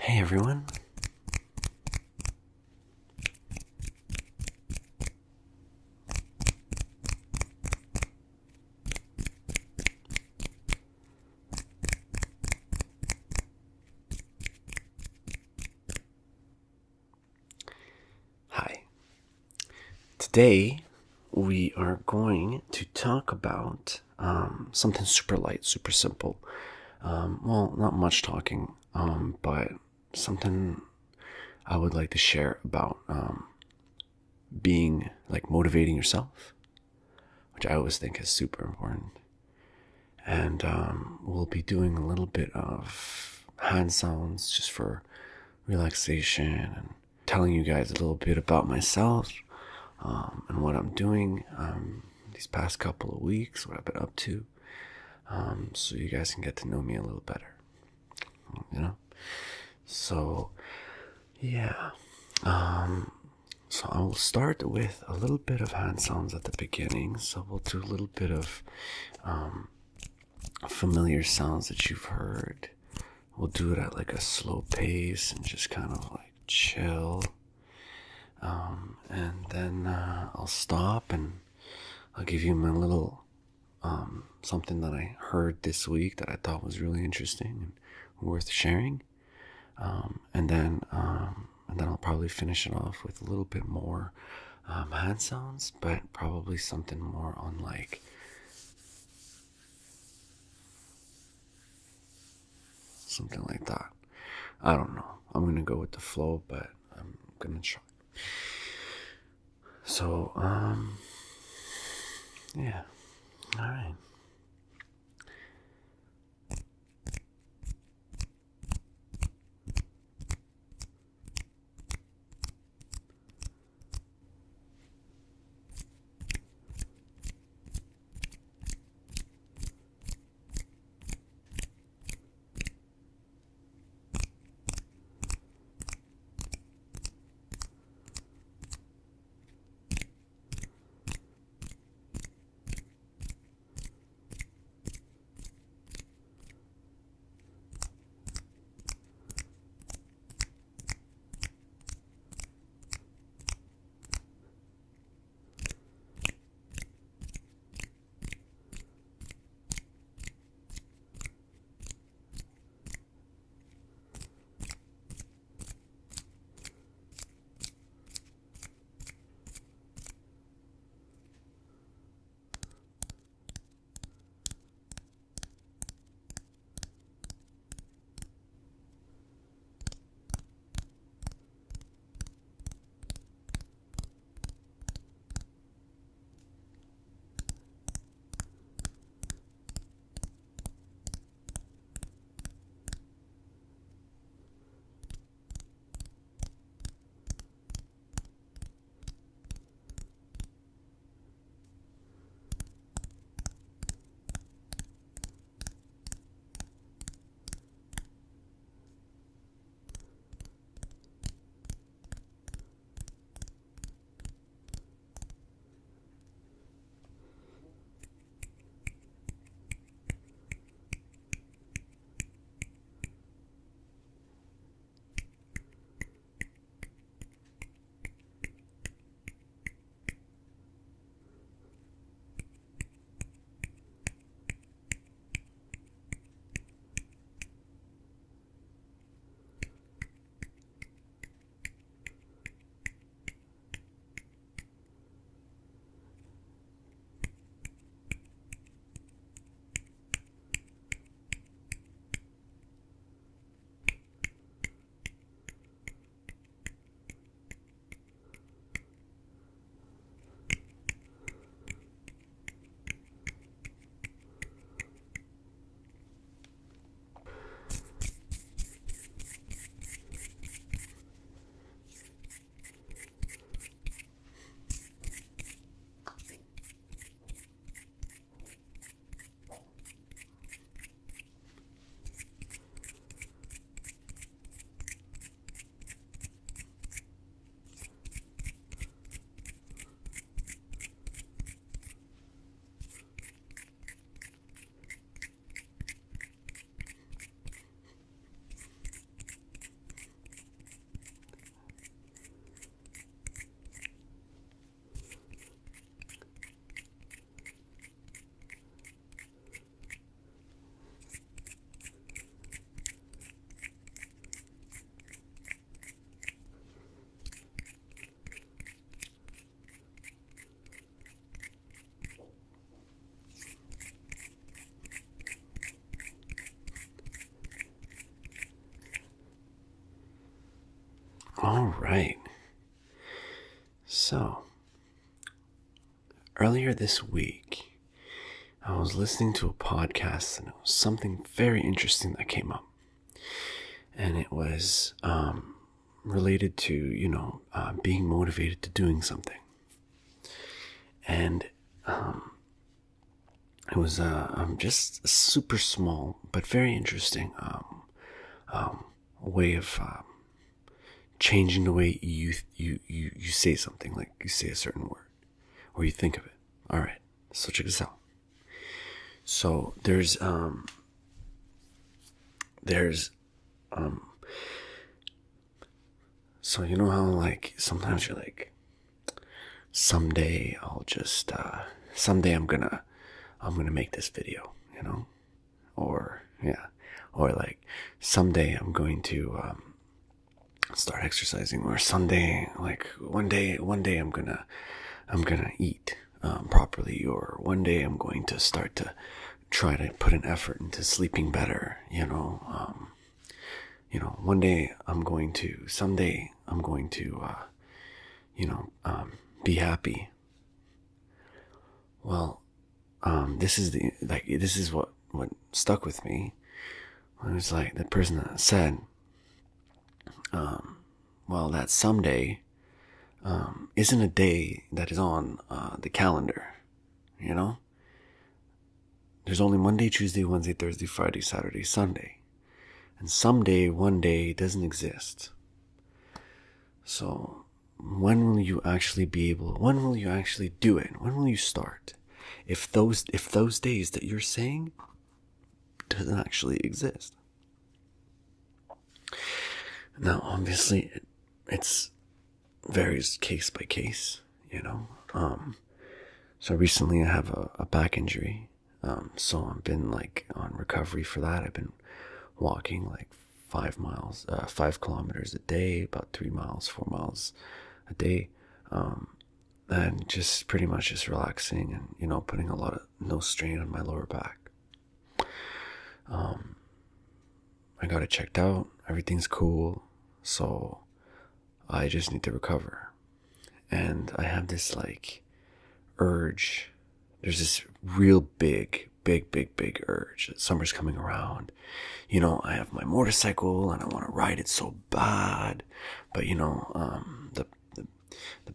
Hey everyone. Hi. Today we are going to talk about something super light, super simple. Not much talking, but something I would like to share about being like motivating yourself, which I always think is super important. And we'll be doing a little bit of hand sounds just for relaxation and telling you guys a little bit about myself and what I'm doing these past couple of weeks, what I've been up to, so you guys can get to know me a little better, you know? So, yeah. So I will start with a little bit of hand sounds at the beginning. So we'll do a little bit of familiar sounds that you've heard. We'll do it at like a slow pace and just kind of like chill. And then I'll stop and I'll give you my little something that I heard this week that I thought was really interesting and worth sharing. And then I'll probably finish it off with a little bit more hand sounds, but probably something more on like something like that. I don't know. I'm gonna go with the flow, but I'm gonna try. So, yeah. All right. All right. So, earlier this week, I was listening to a podcast and it was something very interesting that came up. And it was related to, being motivated to doing something. And it was just a super small but very interesting way of changing the way you say something, like you say a certain word or you think of it. All right, so check this out. So there's so you know how like sometimes you're like, someday I'm gonna make this video, or like someday I'm going to start exercising, or someday, like one day I'm gonna eat properly, or one day I'm going to start to try to put an effort into sleeping better, someday I'm going to be happy. Well, this is what stuck with me. It was like the person that said, that someday isn't a day that is on the calendar, There's only Monday, Tuesday, Wednesday, Thursday, Friday, Saturday, Sunday. And someday, one day, doesn't exist. So, when will you actually do it? When will you start? If those days that you're saying doesn't actually exist. Now, obviously, it's varies case by case, So recently I have a back injury. So I've been like on recovery for that. I've been walking like 5 kilometers a day, about 3 miles, 4 miles a day. And just pretty much just relaxing and, putting a lot of no strain on my lower back. I got it checked out. Everything's cool. So I just need to recover. And I have this like urge. There's this real big urge. Summer's coming around. I have my motorcycle and I want to ride it so bad. But the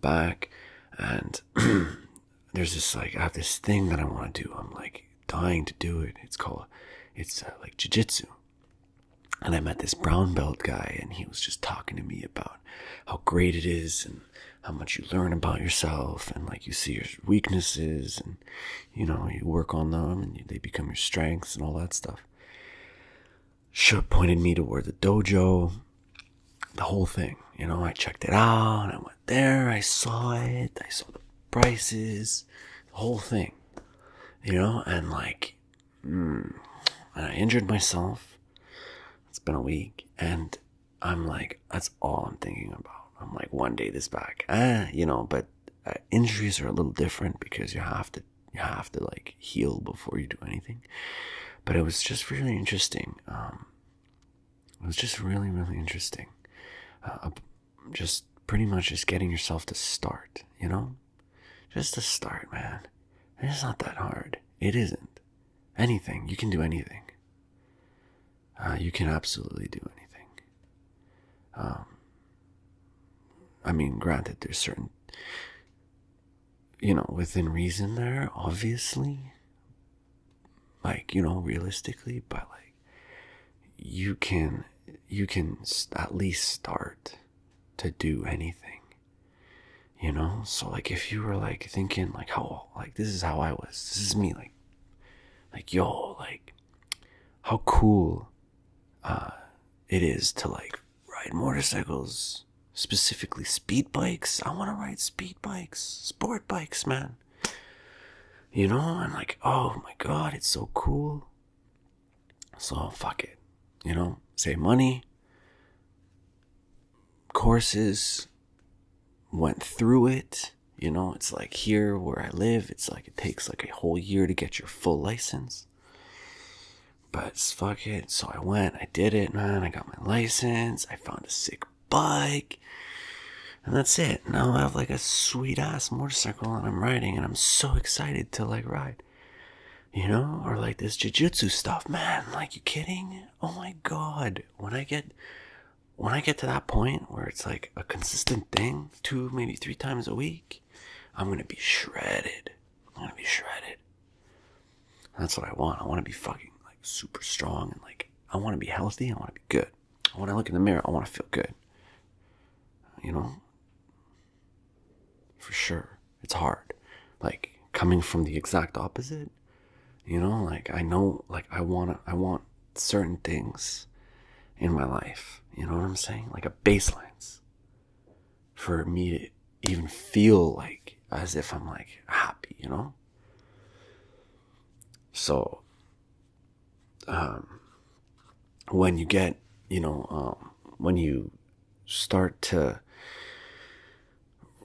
back, and there's this like, I have this thing that I want to do. I'm like dying to do it. It's like jiu-jitsu. And I met this brown belt guy, and he was just talking to me about how great it is and how much you learn about yourself, and like you see your weaknesses, and you work on them and they become your strengths and all that stuff. Sure pointed me toward the dojo, the whole thing. I checked it out, I went there, I saw it, I saw the prices, the whole thing, and like, and I injured myself. It's been a week, and I'm like, that's all I'm thinking about. I'm like, one day this back, but injuries are a little different because you have to like heal before you do anything. But it was just really interesting. It was just really, really interesting. Just pretty much just getting yourself to start, just to start, man. It's not that hard. It isn't. Anything. You can do anything. You can absolutely do anything. Granted, there's certain, within reason there, obviously, like, realistically, but like, you can at least start to do anything, so like, if you were like thinking like, how, like, this is how I was, this is me, like, yo, like, how cool it is to like ride motorcycles, specifically speed bikes. I want to ride speed bikes, sport bikes, man. And like, oh my god, it's so cool. So fuck it, save money, courses, went through it. It's like here where I live, it's like it takes like a whole year to get your full license. But fuck it. So I went, I did it, man. I got my license. I found a sick bike. And that's it. Now I have like a sweet ass motorcycle and I'm riding and I'm so excited to like ride. You know? Or like this jiu-jitsu stuff. Man, like, you kidding? Oh my God. When I get to that point where it's like a consistent thing, 2, maybe 3 times a week, I'm going to be shredded. That's what I want. I want to be fucking like super strong and like, I want to be healthy. I want to be good. When I look in the mirror, I want to feel good. You know? For sure. It's hard. Like, coming from the exact opposite, you know, like, I know, like, I want certain things in my life. You know what I'm saying? Like a baselines for me to even feel like as if I'm like happy, you know? So, when you get, you know, when you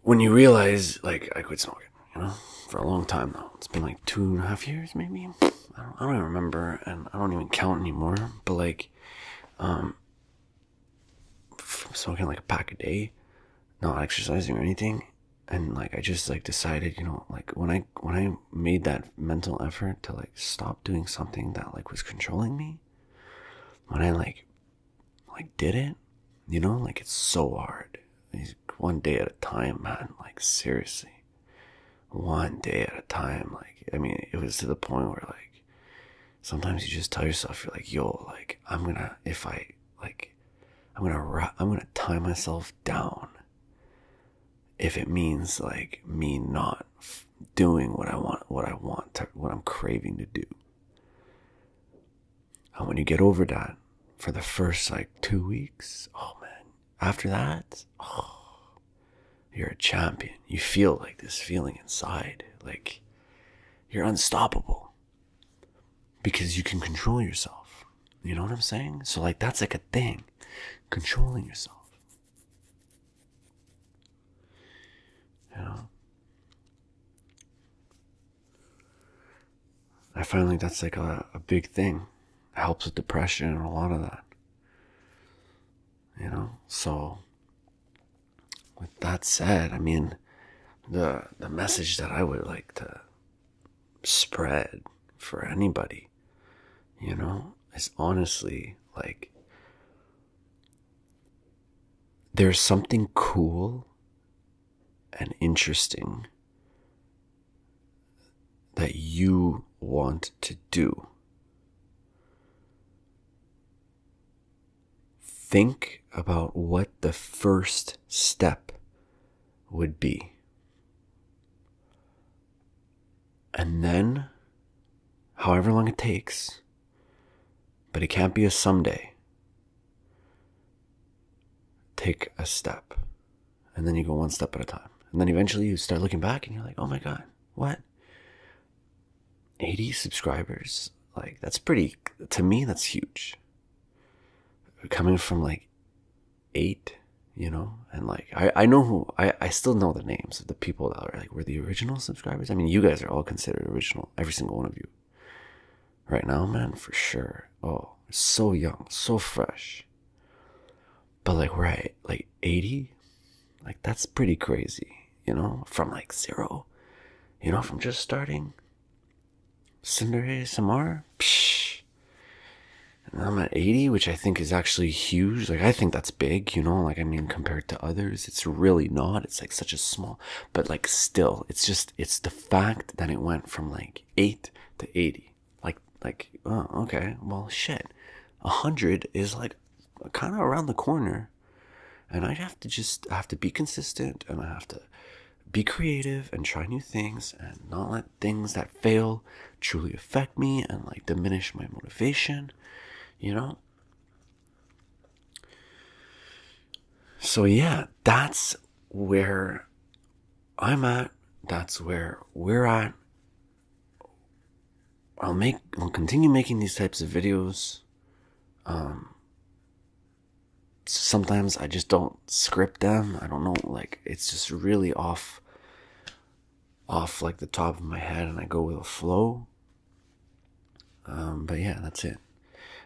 realize, like, I quit smoking, you know, for a long time now. It's been like 2.5 years, maybe. I don't even remember, and I don't even count anymore. But like, from smoking like a pack a day, not exercising or anything, and like I just like decided, you know, like when I made that mental effort to like stop doing something that like was controlling me, when I like did it, you know, like, it's so hard. One day at a time, man. Like, seriously, one day at a time. Like, I mean, it was to the point where like sometimes you just tell yourself, you're like, yo, like, I'm gonna tie myself down if it means like me not doing what I'm craving to do. And when you get over that for the first like 2 weeks, oh man, after that, you're a champion. You feel like this feeling inside, like you're unstoppable because you can control yourself. You know what I'm saying? So like, that's like a thing, controlling yourself. You know? I find like that's like a big thing. It helps with depression and a lot of that. You know? So with that said, I mean, the message that I would like to spread for anybody, you know, is honestly like, there's something cool and interesting that you want to do. Think about what the first step would be. And then, however long it takes, but it can't be a someday, take a step. And then you go one step at a time. And then eventually you start looking back and you're like, oh my God, what? 80 subscribers? Like, that's pretty, to me, that's huge. Coming from like 8, you know, and like, I know who, I still know the names of the people that are like, were the original subscribers. I mean, you guys are all considered original, every single one of you. Right now, man, for sure. Oh, so young, so fresh. But like, we're at like 80, like, that's pretty crazy, you know, from like 0, you know, from just starting Cinder ASMR, psh. And I'm at 80, which I think is actually huge. Like, I think that's big, you know, like, I mean, compared to others, it's really not. It's like such a small, but like, still, it's the fact that it went from like 8 to 80. Like, oh, okay, well, shit. 100 is like kind of around the corner. And I have to be consistent, and I have to be creative and try new things and not let things that fail truly affect me and like diminish my motivation, you know? So yeah, that's where I'm at. That's where we're at. I'll continue making these types of videos. Sometimes I just don't script them. I don't know, like, it's just really off like the top of my head, and I go with a flow. But yeah, that's it.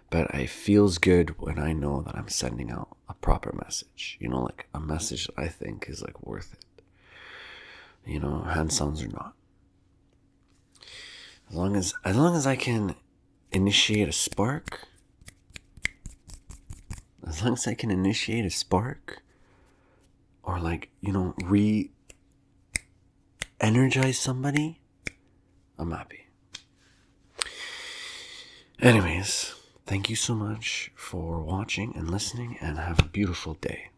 But it feels good when I know that I'm sending out a proper message, like a message that I think is like worth it. Hand sounds or not. As long as I can initiate a spark, or re-energize somebody, I'm happy. Anyways, thank you so much for watching and listening, and have a beautiful day.